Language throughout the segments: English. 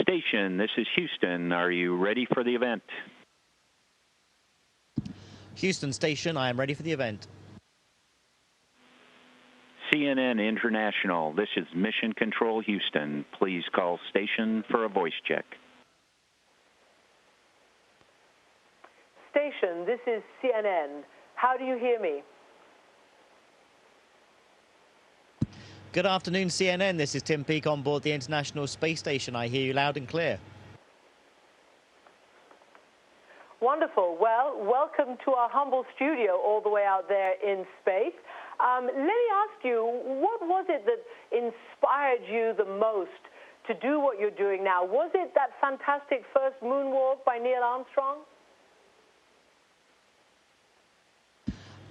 Station, this is Houston. Are you ready for the event? Houston Station, I am ready for the event. CNN International, this is Mission Control Houston. Please call station for a voice check. Station, this is CNN. How do you hear me? Good afternoon, CNN. This is Tim Peake on board the International Space Station. I hear you loud and clear. Wonderful. Well, welcome to our humble studio all the way out there in space. Let me ask you, what was it that inspired you the most to do what you're doing now? Was it that fantastic first moonwalk by Neil Armstrong?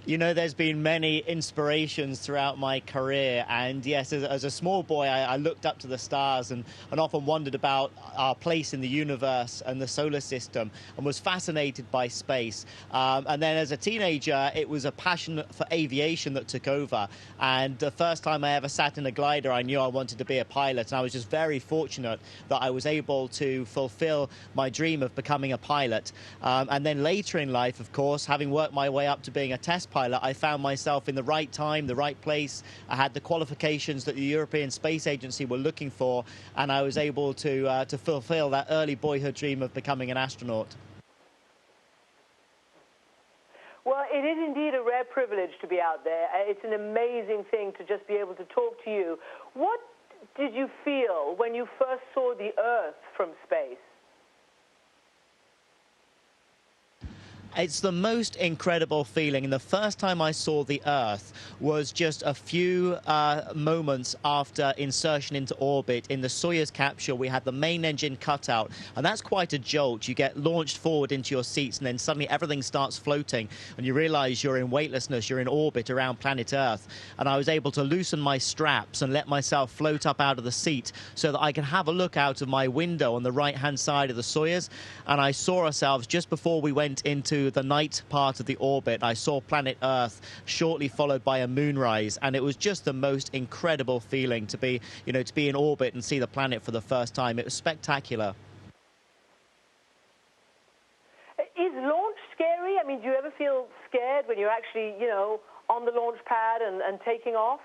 You know, there's been many inspirations throughout my career, and yes, as a small boy, I looked up to the stars and often wondered about our place in the universe and the solar system, and was fascinated by space. And then as a teenager, it was a passion for aviation that took over, and the first time I ever sat in a glider, I knew I wanted to be a pilot, and I was just very fortunate that I was able to fulfill my dream of becoming a pilot. And then later in life, of course, having worked my way up to being a test pilot, I found myself in the right time, the right place. I had the qualifications that the European Space Agency were looking for, and I was able to fulfill that early boyhood dream of becoming an astronaut. Well, it is indeed a rare privilege to be out there. It's an amazing thing to just be able to talk to you. What did you feel when you first saw the Earth from space? It's the most incredible feeling, and the first time I saw the Earth was just a few moments after insertion into orbit. In the Soyuz capsule, we had the main engine cut out, and that's quite a jolt. You get launched forward into your seats, and then suddenly everything starts floating, and you realize you're in weightlessness, you're in orbit around planet Earth. And I was able to loosen my straps and let myself float up out of the seat so that I could have a look out of my window on the right-hand side of the Soyuz, and I saw ourselves just before we went into the night part of the orbit. I saw planet Earth, shortly followed by a moonrise, and it was just the most incredible feeling to be, to be in orbit and see the planet for the first time. It was spectacular. Is launch scary? I mean, do you ever feel scared when you're actually, on the launch pad and taking off?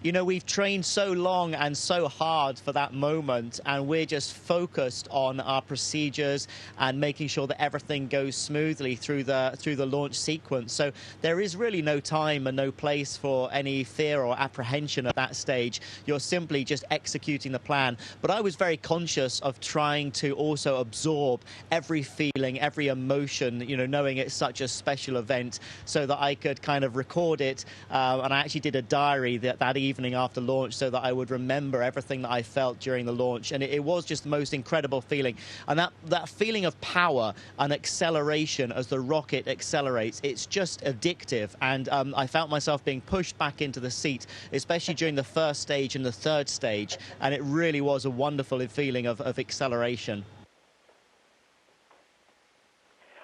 You know, we've trained so long and so hard for that moment, and we're just focused on our procedures and making sure that everything goes smoothly through the launch sequence. So there is really no time and no place for any fear or apprehension at that stage. You're simply just executing the plan. But I was very conscious of trying to also absorb every feeling, every emotion, knowing it's such a special event, so that I could kind of record it. And I actually did a diary that evening after launch so that I would remember everything that I felt during the launch. And it was just the most incredible feeling. And that feeling of power and acceleration as the rocket accelerates, it's just addictive. And I felt myself being pushed back into the seat, especially during the first stage and the third stage. And it really was a wonderful feeling of acceleration.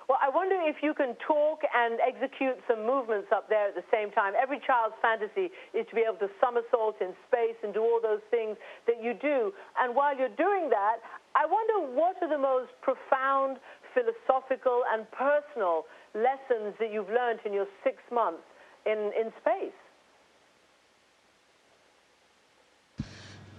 Well, I wonder if you can talk and execute some movements up there at the same time. Every child's fantasy is to be able to somersault in space and do all those things that you do. And while you're doing that, I wonder what are the most profound philosophical and personal lessons that you've learned in your 6 months in space?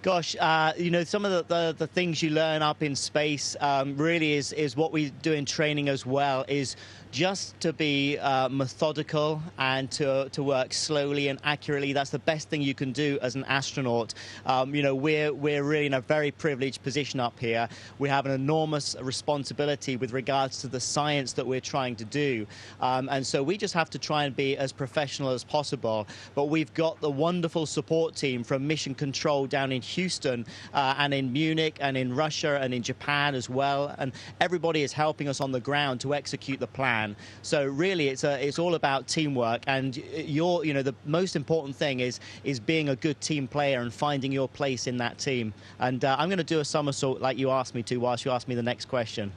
Gosh, some of the things you learn up in space really is what we do in training as well, is just to be methodical and to work slowly and accurately. That's the best thing you can do as an astronaut. We're really in a very privileged position up here. We have an enormous responsibility with regards to the science that we're trying to do. And so we just have to try and be as professional as possible. But we've got the wonderful support team from Mission Control down in Houston and in Munich and in Russia and in Japan as well. And everybody is helping us on the ground to execute the plan. So really, it's all about teamwork, and the most important thing is being a good team player and finding your place in that team. And I'm going to do a somersault like you asked me to whilst you ask me the next question.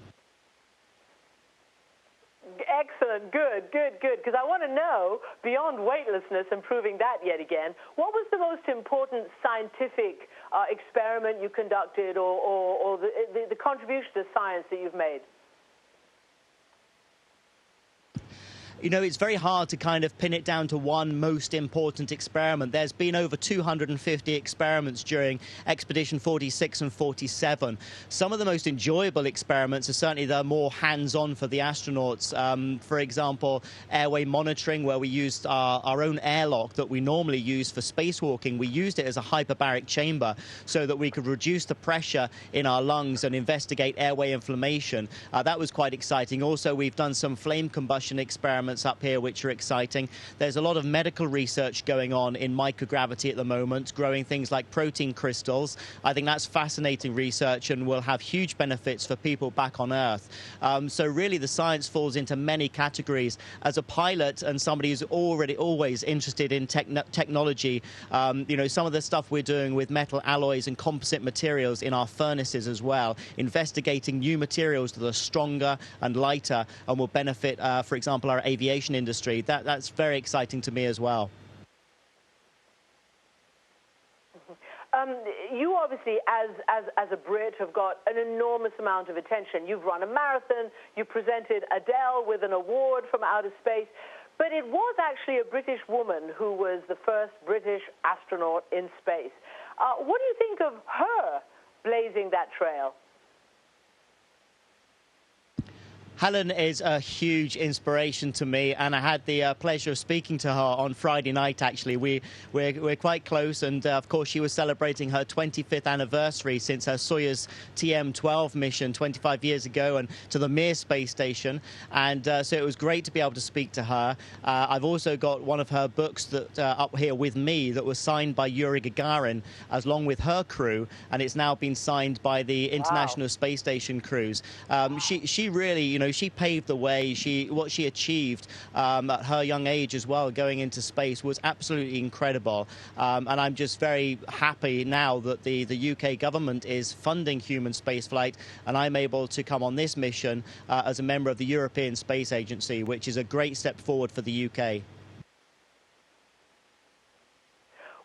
Excellent. Excellent. Good, good, good. Because I want to know, beyond weightlessness and proving that yet again, what was the most important scientific experiment you conducted or the contribution to science that you've made? You know, it's very hard to kind of pin it down to one most important experiment. There's been over 250 experiments during Expedition 46 and 47. Some of the most enjoyable experiments are certainly the more hands-on for the astronauts. For example, airway monitoring, where we used our own airlock that we normally use for spacewalking. We used it as a hyperbaric chamber so that we could reduce the pressure in our lungs and investigate airway inflammation. That was quite exciting. Also, we've done some flame combustion experiments up here which are exciting. There's a lot of medical research going on in microgravity at the moment, growing things like protein crystals. I think that's fascinating research and will have huge benefits for people back on Earth. So really the science falls into many categories. As a pilot and somebody who's already always interested in technology, you know, some of the stuff we're doing with metal alloys and composite materials in our furnaces as well, investigating new materials that are stronger and lighter and will benefit, for example, our aviation industry. That's very exciting to me as well. You obviously, as a Brit, have got an enormous amount of attention. You've run a marathon. You presented Adele with an award from outer space. But it was actually a British woman who was the first British astronaut in space. What do you think of her blazing that trail? Helen is a huge inspiration to me, and I had the pleasure of speaking to her on Friday night, actually. We're quite close, and of course she was celebrating her 25th anniversary since her Soyuz TM-12 mission 25 years ago and to the Mir space station, and so it was great to be able to speak to her. I've also got one of her books that up here with me that was signed by Yuri Gagarin along with her crew, and it's now been signed by the International Space Station crews. She really, you know, she paved the way. What she achieved at her young age as well, going into space, was absolutely incredible. And I'm just very happy now that the UK government is funding human spaceflight, and I'm able to come on this mission as a member of the European Space Agency, which is a great step forward for the UK.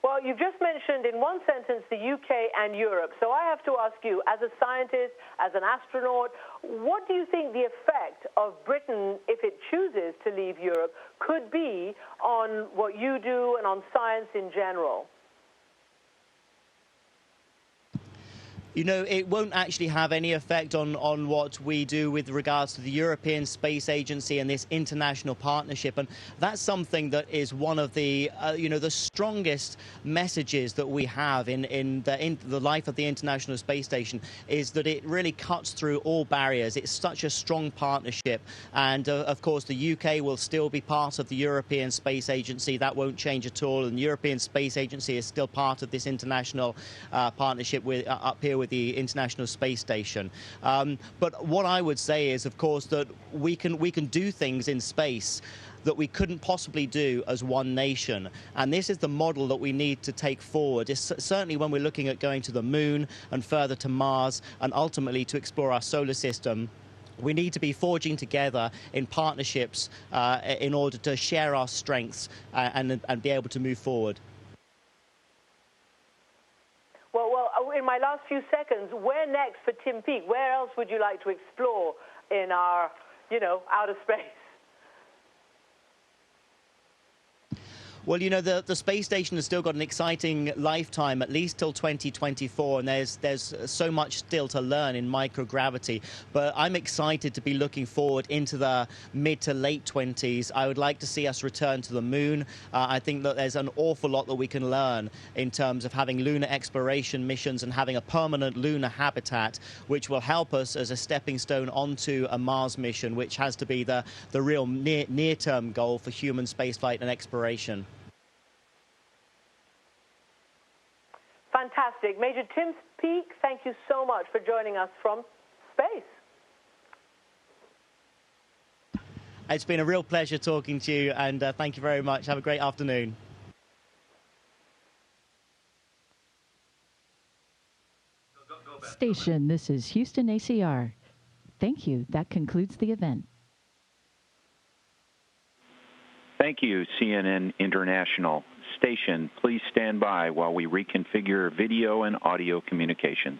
Well, you've just mentioned in one sentence the UK and Europe. So I have to ask you, as a scientist, as an astronaut, what do you think the effect of Britain, if it chooses to leave Europe, could be on what you do and on science in general? You know, it won't actually have any effect on what we do with regards to the European Space Agency and this international partnership. And that's something that is one of the, you know, the strongest messages that we have in the life of the International Space Station, is that it really cuts through all barriers. It's such a strong partnership. And of course, the UK will still be part of the European Space Agency. That won't change at all. And the European Space Agency is still part of this international partnership with up here with the International Space Station. But what I would say is, of course, that we can do things in space that we couldn't possibly do as one nation. And this is the model that we need to take forward. It's certainly when we're looking at going to the moon and further to Mars and ultimately to explore our solar system. We need to be forging together in partnerships in order to share our strengths and be able to move forward. Well, in my last few seconds, where next for Tim Peake? Where else would you like to explore in our, you know, outer space? Well, you know, the space station has still got an exciting lifetime, at least till 2024, and there's so much still to learn in microgravity. But I'm excited to be looking forward into the mid to late 20s. I would like to see us return to the moon. I think that there's an awful lot that we can learn in terms of having lunar exploration missions and having a permanent lunar habitat, which will help us as a stepping stone onto a Mars mission, which has to be the real near-term goal for human spaceflight and exploration. Fantastic. Major Tim Peake, thank you so much for joining us from space. It's been a real pleasure talking to you, and thank you very much. Have a great afternoon. Station, this is Houston ACR. Thank you. That concludes the event. Thank you, CNN International. Station, please stand by while we reconfigure video and audio communications.